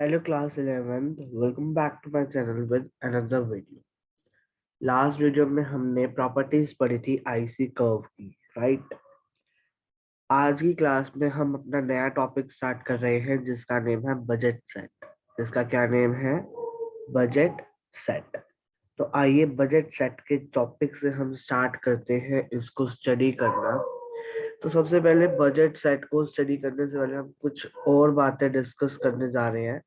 Hello class 11th, welcome back to my channel with another video. Last video में हमने properties पढ़ी थी IC curve की, right. आज की क्लास में हम अपना नया टॉपिक स्टार्ट कर रहे हैं जिसका नेम है बजट सेट। जिसका क्या नेम है? Budget set. तो आइए बजट सेट के टॉपिक से हम स्टार्ट करते हैं इसको स्टडी करना। तो सबसे पहले बजट सेट को स्टडी करने से पहले हम कुछ और बातें डिस्कस करने जा रहे हैं।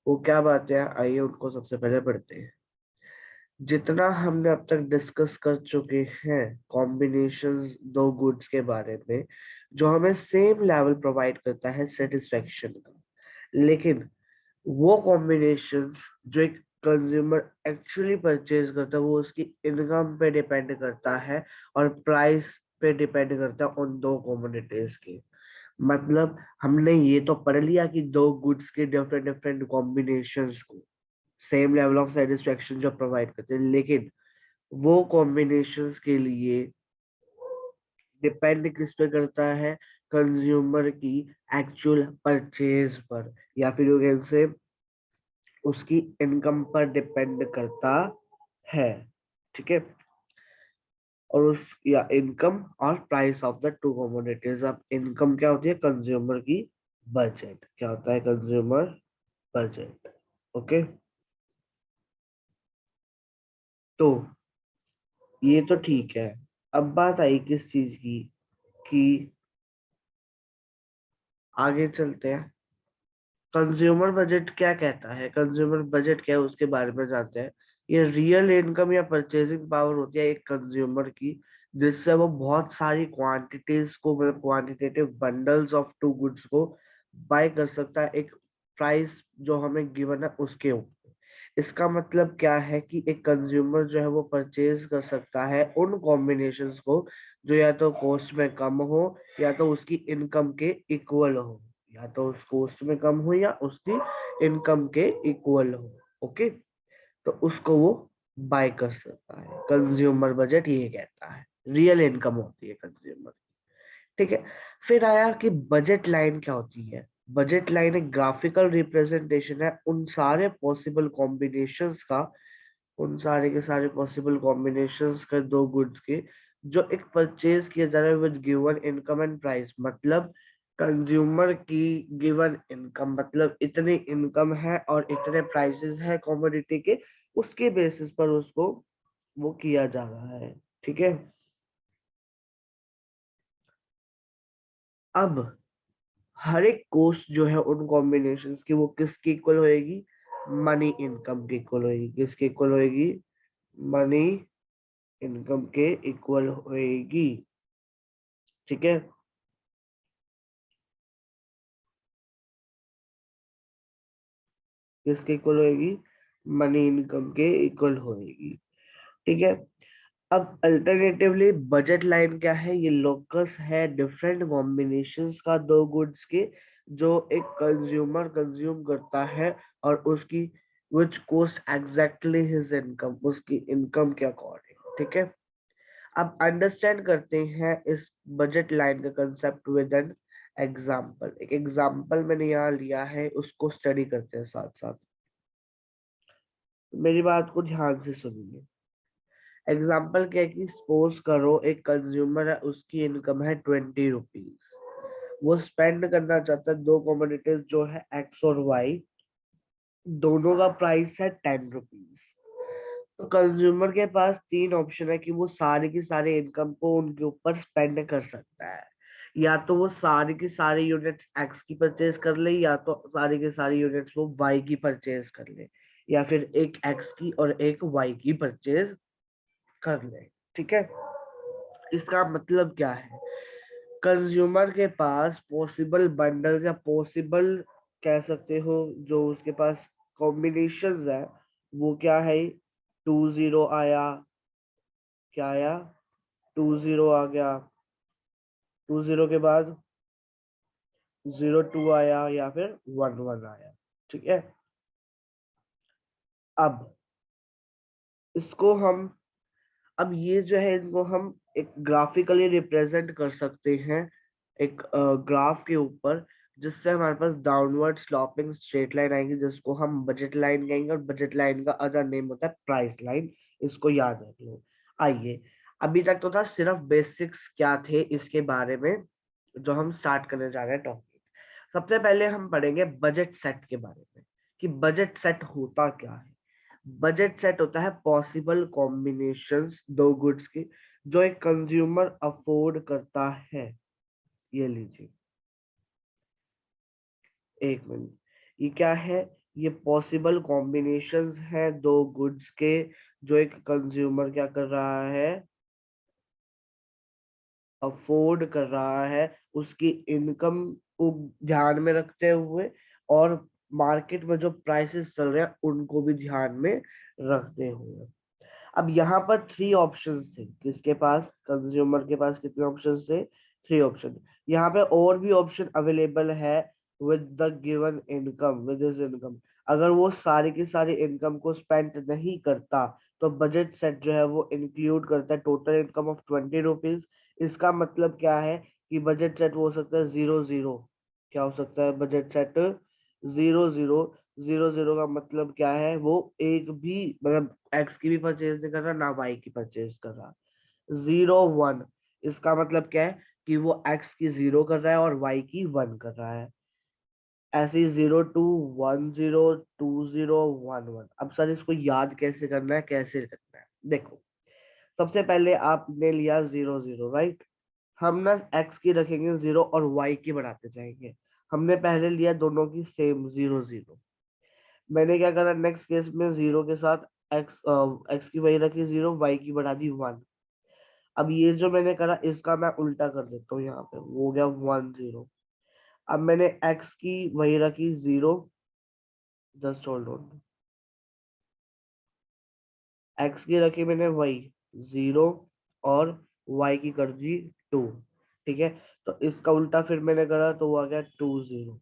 वो क्या बातें हैं, आइए उनको सबसे पहले पढ़ते हैं। जितना हमने अब तक डिस्कस कर चुके हैं कॉम्बिनेशंस दो गुड्स के बारे में, जो हमें सेम लेवल प्रोवाइड करता है सेटिस्फेक्शन का। लेकिन वो कॉम्बिनेशंस जो एक कंज्यूमर एक्चुअली परचेज करता है वो उसकी इनकम पे डिपेंड करता है और प्राइस पे डिपेंड करता है उन दो कॉमोडिटीज के। मतलब हमने ये तो पढ़ लिया कि दो गुड्स के डिफरेंट डिफरेंट कॉम्बिनेशंस को सेम लेवल ऑफ सेटिस्फेक्शन जो प्रोवाइड करते हैं, लेकिन वो कॉम्बिनेशंस के लिए डिपेंड किस पे करता है? कंज्यूमर की एक्चुअल परचेज पर, या फिर यू कैन से उसकी इनकम पर डिपेंड करता है। ठीक है। और उस या इनकम और price of the two commodities. अब इनकम क्या होती है? कंज्यूमर की बजट। क्या होता है? Consumer budget. ओके। तो ये तो ठीक है। अब बात आई किस चीज की कि आगे चलते हैं। कंज्यूमर बजट क्या कहता है? कंज्यूमर बजट क्या है उसके बारे में जानते हैं। ये रियल इनकम या परचेजिंग पावर होती है एक कंज्यूमर की, जिससे वो बहुत सारी क्वांटिटीज को, मतलब quantitative bundles of two goods को बाय कर सकता है एक प्राइस जो हमें गिवन है उसके ऊपर। इसका मतलब क्या है कि एक कंज्यूमर जो है वो परचेज कर सकता है उन कॉम्बिनेशंस को जो या तो कॉस्ट में कम हो या तो उसकी इनकम के इक्वल हो, या तो उस कॉस्ट में कम हो या उसकी इनकम के इक्वल हो। ओके। तो उसको वो बाय कर सकता है। कंज्यूमर बजट ये कहता है रियल इनकम होती है कंज्यूमर। ठीक है। फिर आया कि बजट लाइन क्या होती है। बजट लाइन एक ग्राफिकल रिप्रेजेंटेशन है उन सारे पॉसिबल कॉम्बिनेशंस का, उन सारे के सारे पॉसिबल कॉम्बिनेशंस का दो गुड्स के, जो एक परचेज किया जा रहा है with given income and price. मतलब कंज्यूमर की गिवन इनकम, मतलब इतनी इनकम है और इतने प्राइसेस है कमोडिटी के, उसके बेसिस पर उसको वो किया जा रहा है। ठीक है। अब हर एक कॉस्ट जो है उन कॉम्बिनेशंस की वो किसकी इक्वल होएगी? मनी इनकम की इक्वल होएगी। किसकी इक्वल होएगी? मनी इनकम के इक्वल होएगी। ठीक है। किसके इक्वल होएगी? मनी इनकम के इक्वल होएगी। ठीक है। अब अल्टरनेटिवली बजट लाइन क्या है? ये लोकस है डिफरेंट कॉम्बिनेशंस का दो गुड्स के, जो एक कंज्यूमर कंज्यूम करता है और उसकी विच कोस्ट एग्जैक्टली हिज इनकम, उसकी इनकम के अकॉर्डिंग। ठीक है। अब अंडरस्टैंड करते हैं इस बजट लाइन का कंसेप्ट विद एन एग्जाम्पल। एक एग्जाम्पल मैंने यहाँ लिया है, उसको स्टडी करते हैं साथ साथ। मेरी बात को ध्यान से सुनिए। एग्जाम्पल क्या है कि सपोज करो एक कंज्यूमर है, उसकी इनकम है 20 रुपीज। वो स्पेंड करना चाहता है दो कमोडिटीज जो है एक्स और वाई, दोनों का प्राइस है 10 रुपीज। तो कंज्यूमर के पास तीन ऑप्शन है कि वो सारी की सारी इनकम को उनके ऊपर स्पेंड कर सकता है। या तो वो सारी की सारी यूनिट्स एक्स की परचेज कर ले, या तो सारी की सारी यूनिट्स वो वाई की परचेज कर ले, या फिर एक एक्स की और एक वाई की परचेज कर ले। ठीक है। इसका मतलब क्या है? कंज्यूमर के पास पॉसिबल बंडल या पॉसिबल कह सकते हो जो उसके पास कॉम्बिनेशन है, वो क्या है? 20 आया, क्या आया? 20 आ गया। 20 के बाद 02 आया, या फिर 11 आया। ठीक है। अब इसको हम, अब ये जो है इनको हम एक ग्राफिकली रिप्रेजेंट कर सकते हैं एक ग्राफ के ऊपर, जिससे हमारे पास डाउनवर्ड स्लॉपिंग स्ट्रेट लाइन आएगी, जिसको हम बजट लाइन कहेंगे, और बजट लाइन का अदर नेम होता है प्राइस लाइन। इसको याद रख लो। आइए, अभी तक तो था सिर्फ बेसिक्स क्या थे इसके बारे में, जो हम स्टार्ट करने जा रहे हैं टॉपिक। सबसे पहले हम पढ़ेंगे बजट सेट के बारे में, कि बजट सेट होता क्या है। बजट सेट होता है पॉसिबल कॉम्बिनेशंस दो गुड्स की जो एक कंज्यूमर अफोर्ड करता है। ये लीजिए, एक मिनट, ये क्या है? ये पॉसिबल कॉम्बिनेशंस है दो गुड्स के जो एक कंज्यूमर क्या कर रहा है, अफोर्ड कर रहा है, उसकी इनकम को ध्यान में रखते हुए, और मार्केट में जो प्राइसेस चल रहे हैं उनको भी ध्यान में रखते हुए। अब यहाँ पर थ्री ऑप्शंस थे किसके पास, कंज्यूमर के पास कितने ऑप्शंस थे? Three option. यहाँ पे और भी ऑप्शन अवेलेबल है with the given income, with his income. अगर वो सारी की सारी इनकम को स्पेंड नहीं करता तो बजट सेट जो है वो इंक्लूड करता है टोटल इनकम ऑफ 20 रुपीज। इसका मतलब क्या है कि बजट सेट वो हो सकता है 0 0। क्या हो सकता है बजट सेट? 0 0। 0 0 का मतलब क्या है? वो एक भी, मतलब एक्स की भी परचेज नहीं कर रहा, ना वाई की परचेज कर रहा। 0 1, इसका मतलब क्या है कि वो एक्स की 0 कर रहा है और वाई की 1 कर रहा है। ऐसे ही 0 2 1 0 2 0 1 1। अब सर इसको याद कैसे करना है, कैसे करना है? देखो, सबसे पहले आपने लिया 0 0, राइट। हम ना एक्स की रखेंगे 0 और वाई की बढ़ाते जाएंगे। हमने पहले लिया दोनों की सेम 0 0। मैंने क्या करा नेक्स्ट केस में, 0 के साथ एक्स एक्स की वही रखी 0, वाई की बढ़ा दी 1। अब ये जो मैंने करा इसका मैं उल्टा कर देता हूँ, यहाँ पे वो हो गया 1 0। अब मैंने एक्स की वही रखी 0, जस्ट होल्ड ऑन, एक्स की रखी मैंने वही 0, और वाई की कर दी 2। ठीक है, तो इसका उल्टा फिर मैंने करा तो वो आ गया 2 0।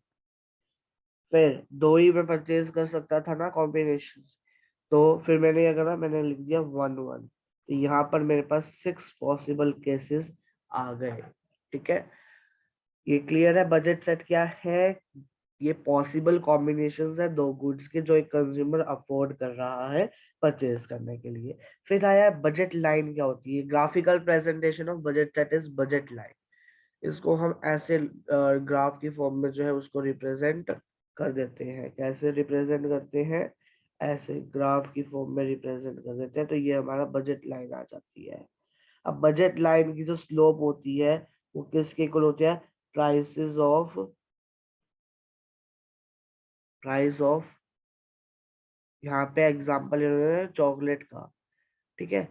फिर दो ही मैं परचेज कर सकता था ना कॉम्बिनेशन, तो फिर मैंने क्या करा, मैंने लिख दिया 1 1। तो यहाँ पर मेरे पास 6 पॉसिबल केसेस आ गए। ठीक है, ये क्लियर है? बजट सेट क्या है? ये पॉसिबल कॉम्बिनेशंस है दो गुड्स के जो एक कंज्यूमर अफोर्ड कर रहा है परचेज करने के लिए। फिर आया बजट लाइन। क्या होती है? Graphical presentation of budget set is budget line. इसको हम ऐसे ग्राफ की फॉर्म में जो है उसको रिप्रेजेंट कर देते हैं। कैसे रिप्रेजेंट करते हैं? ऐसे ग्राफ की फॉर्म में रिप्रेजेंट कर देते हैं, तो ये हमारा बजट लाइन आ जाती है। अब बजट लाइन की जो स्लोप होती है वो किसके इक्वल होती है? प्राइसेस ऑफ, प्राइस ऑफ, यहाँ पे एग्जांपल इन्होंने चॉकलेट का, ठीक है,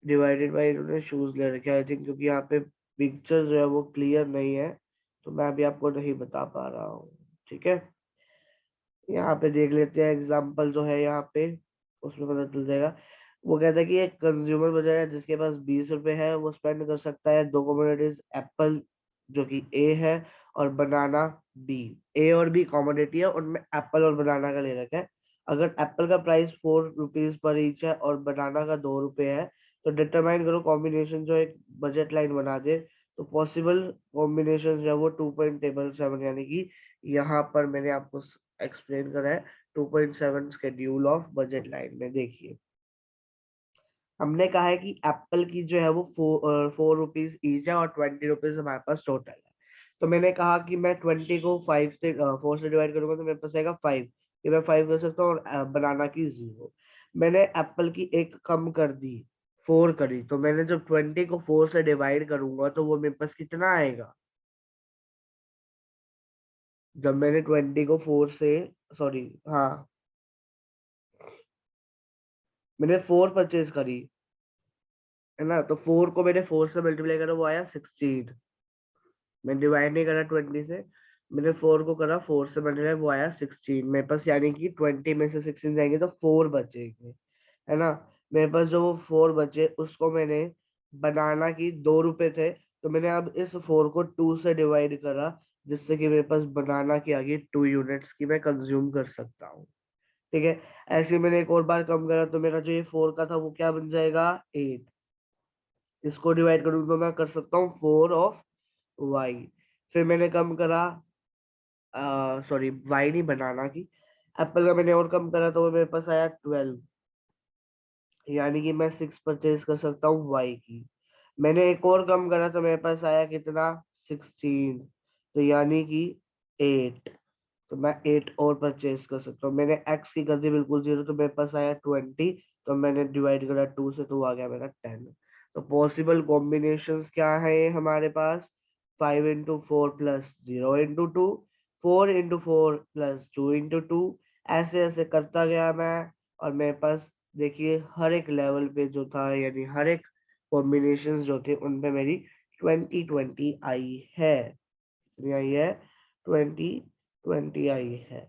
डिवाइडेड बाय, इन्होंने शूज ले रखे आई थिंक, क्योंकि यहाँ पे पिक्चर जो है वो क्लियर नहीं है तो मैं अभी आपको नहीं बता पा रहा हूँ। ठीक है, यहाँ पे देख लेते हैं एग्जांपल जो है यहाँ पे, उसमें पता चल जाएगा। वो कहता है कि एक कंज्यूमर बाजार है जिसके पास 20 रुपए है, वो स्पेंड कर सकता है दो कमोडिटीज, एप्पल जो कि ए है और बनाना बी। ए और बी कमोडिटी है, उनमें एप्पल और बनाना का ले रखा है। अगर एप्पल का प्राइस 4 रुपीज पर ईच है और बनाना का 2 रुपए है, तो डिटरमाइन करो कॉम्बिनेशन जो एक बजट लाइन बना दे। तो पॉसिबल कॉम्बिनेशन जो है वो 2.7, यानी कि यहाँ पर मैंने आपको एक्सप्लेन करा है 2.7 शेड्यूल ऑफ बजट लाइन में। देखिए, हमने कहा है कि एप्पल की जो है वो 4 रुपीज ईच है और 20 रुपीज हमारे पास टोटल है। तो मैंने कहा कि मैं 20 को 4 से डिवाइड करूंगा तो मेरे पास आएगा 5, कि मैं 5 कर सकता हूँ, और बनाना की 0। मैंने एप्पल की एक कम कर दी, 4 करी, तो मैंने जब 20 को 4 से डिवाइड करूंगा तो वो मेरे पास कितना आएगा? जब मैंने 20 को 4 से, सॉरी, हाँ, मैंने 4 परचेज करी, है ना, तो 4 को मैंने 4 से मल्टीप्लाई करा, वो आया 16। मैं डिवाइड नहीं करा 20 से, मैंने 4 को करा 4 से मल्टीप्लाई, वो आया 16 मेरे पास, यानी कि 20 में से 16 जाएंगे तो 4 बचेंगे, है ना। मेरे पास जो वो 4 बचे उसको मैंने, बनाना की 2 रुपए थे, तो मैंने अब इस 4 को 2 से डिवाइड करा, जिससे कि मेरे पास बनाना की आ गई 2 यूनिट्स की मैं कंज्यूम कर सकता हूँ। ठीक है, ऐसे ही मैंने एक और बार कम करा, तो मेरा जो ये 4 का था वो क्या बन जाएगा? 8। इसको डिवाइड करूँ तो मैं कर सकता हूँ 4 ऑफ वाई। फिर मैंने कम करा, सॉरी वाई नहीं बनाना की, एप्पल का मैंने और कम करा तो मेरे पास आया 12, यानी कि मैं 6 परचेज कर सकता हूँ वाई की। मैंने एक और कम करा तो मेरे पास आया कितना, 16, तो यानी कि 8, तो मैं 8 और परचेज कर सकता हूँ। मैंने एक्स की कर दी बिल्कुल 0, तो मेरे पास आया 20, तो मैंने डिवाइड करा 2 से तो आ गया मेरा 10। तो पॉसिबल कॉम्बिनेशंस क्या है ये हमारे पास, 5 into 4 plus 0 into 2, 4 into 4 plus 2 into 2, ऐसे ऐसे करता गया मैं। और मेरे पास देखिए हर एक लेवल पे जो था, यानी हर एक कॉम्बिनेशंस जो थे उन पे मेरी 20 आई है, कितनी आई है, 20 आई है।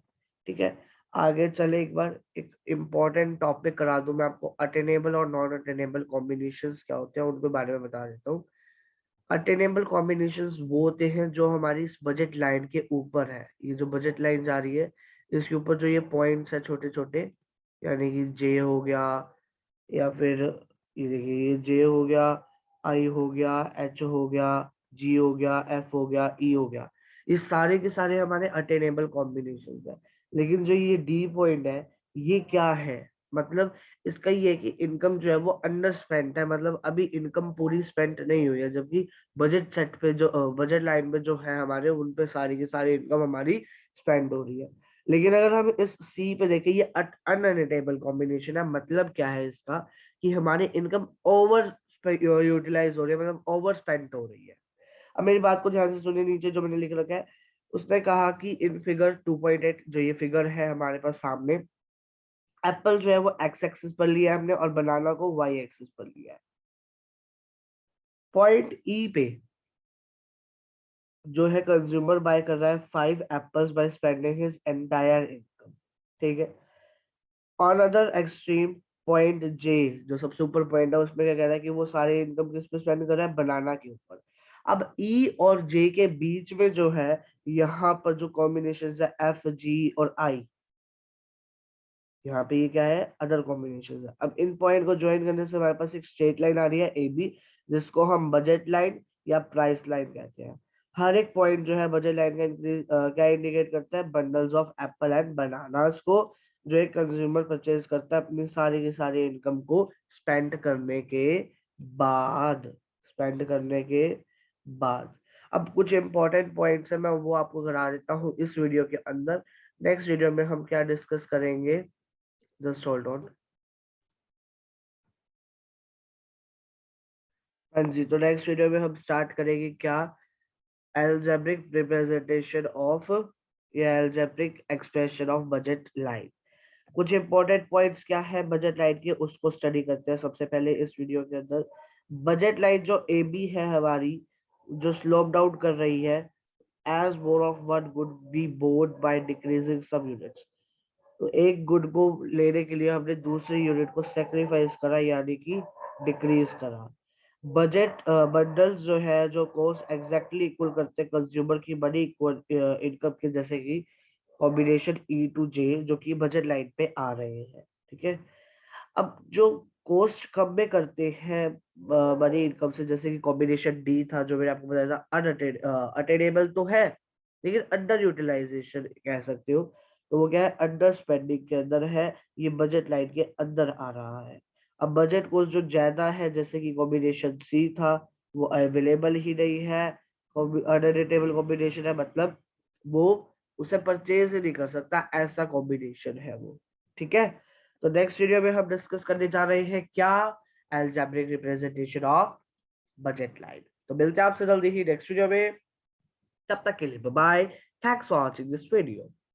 ठीक है, आगे चले, एक बार एक इम्पोर्टेंट टॉपिक करा दूं मैं आपको, अटेनेबल और नॉन अटेनेबल कॉम्बिनेशंस क्या होते हैं उनके बारे में बता देता हूँ। अटेनेबल कॉम्बिनेशंस वो होते हैं जो हमारी इस बजट लाइन के ऊपर है, ये जो बजट लाइन जा रही है इसके ऊपर जो ये पॉइंट्स है छोटे छोटे, यानी कि जे हो गया, या फिर ये देखिए ये जे हो गया, आई हो गया, एच हो गया, जी हो गया, एफ हो गया, ई हो गया, ये सारे के सारे हमारे अटेनेबल कॉम्बिनेशन है। लेकिन जो ये डी पॉइंट है ये क्या है, मतलब इसका ये है कि इनकम जो है वो अंडर स्पेंट है, मतलब अभी इनकम पूरी स्पेंट नहीं हुई है, जबकि बजट सेट पे जो बजट लाइन पे जो है हमारे उन पे सारी की सारी इनकम हमारी स्पेंड हो रही है। लेकिन अगर हम इस सी पे देखें, ये अनअटेनेबल कॉम्बिनेशन है, मतलब क्या है इसका, कि हमारी इनकम ओवर यूटिलाइज हो रही है, मतलब ओवर स्पेंड हो रही है। अब मेरी बात को ध्यान से सुनिए, नीचे जो मैंने लिख रखा है उसने कहा कि इन फिगर 2.8 जो ये फिगर है हमारे पास सामने, एप्पल जो है वो एक्स एक्सिस पर लिया है हमने और बनाना को वाई एक्सिस पर लिया है। पॉइंट ई पे जो है कंज्यूमर बाय कर रहा है 5 apples by spending his entire income, ठीक है। ऑन अदर एक्सट्रीम, पॉइंट जे जो सबसे ऊपर पॉइंट है उसमें क्या कह रहा है कि वो सारे इनकम किस पे स्पेंड कर रहा है, बनाना के ऊपर। अब ई और जे के बीच में जो है यहाँ पर जो कॉम्बिनेशन है एफ जी और आई, यहाँ पे ये क्या है, अदर कॉम्बिनेशन है। अब इन पॉइंट को ज्वाइन करने से हमारे पास एक स्ट्रेट लाइन आ रही है ए बी, जिसको हम बजट लाइन या प्राइस लाइन कहते हैं। हर एक पॉइंट जो है बजट लाइन का क्या इंडिकेट करता है, bundles of Apple and bananas को, जो एक कंज्यूमर परचेज करता है अपनी सारी की सारी इनकम को स्पेंड करने के बाद, स्पेंड करने के बाद। अब कुछ इंपॉर्टेंट पॉइंट्स है, मैं वो आपको करा देता हूँ इस वीडियो के अंदर। नेक्स्ट वीडियो में हम क्या डिस्कस करेंगे, जस्ट होल्ड ऑन। हाँ जी, तो नेक्स्ट वीडियो में हम स्टार्ट करेंगे क्या, एल्जेब्रिक रिप्रेजेंटेशन ऑफ या algebraic expression of budget line. कुछ इंपॉर्टेंट पॉइंट्स क्या है बजट लाइन के, उसको स्टडी करते हैं सबसे पहले इस वीडियो के अंदर। बजट लाइन जो ए बी है हमारी, जो स्लोप डाउन कर रही है, as more of one would be bought by decreasing some units, तो एक गुड को लेने के लिए हमने दूसरी यूनिट को सेक्रीफाइस करा, यानी कि डिक्रीज करा। बजट बंडल्स जो है जो कोस्ट एग्जैक्टली इक्वल करते हैं कंज्यूमर की बड़ी इनकम के, जैसे कि कॉम्बिनेशन ई टू जे जो कि बजट लाइन पे आ रहे हैं, ठीक है। अब जो कोस्ट कम में करते हैं बड़ी इनकम से, जैसे कि कॉम्बिनेशन डी था जो मैंने आपको बताया था, अटेनेबल तो है लेकिन अंडर यूटिलाइजेशन कह सकते हो, तो वो क्या है, अंडर स्पेंडिंग के अंदर है, ये बजट लाइन के अंदर आ रहा है। अब बजट कोस्ट जो ज्यादा है, जैसे कि कॉम्बिनेशन सी था, वो अवेलेबल ही नहीं है, अनरिटेबल कॉम्बिनेशन है, मतलब वो उसे परचेज ही नहीं कर सकता, ऐसा कॉम्बिनेशन है वो, ठीक है। तो नेक्स्ट वीडियो में हम डिस्कस करने जा रहे हैं क्या, algebraic representation of budget line. तो मिलते हैं आपसे जल्दी ही नेक्स्ट वीडियो में, तब तक के लिए bye bye, thanks for watching this video.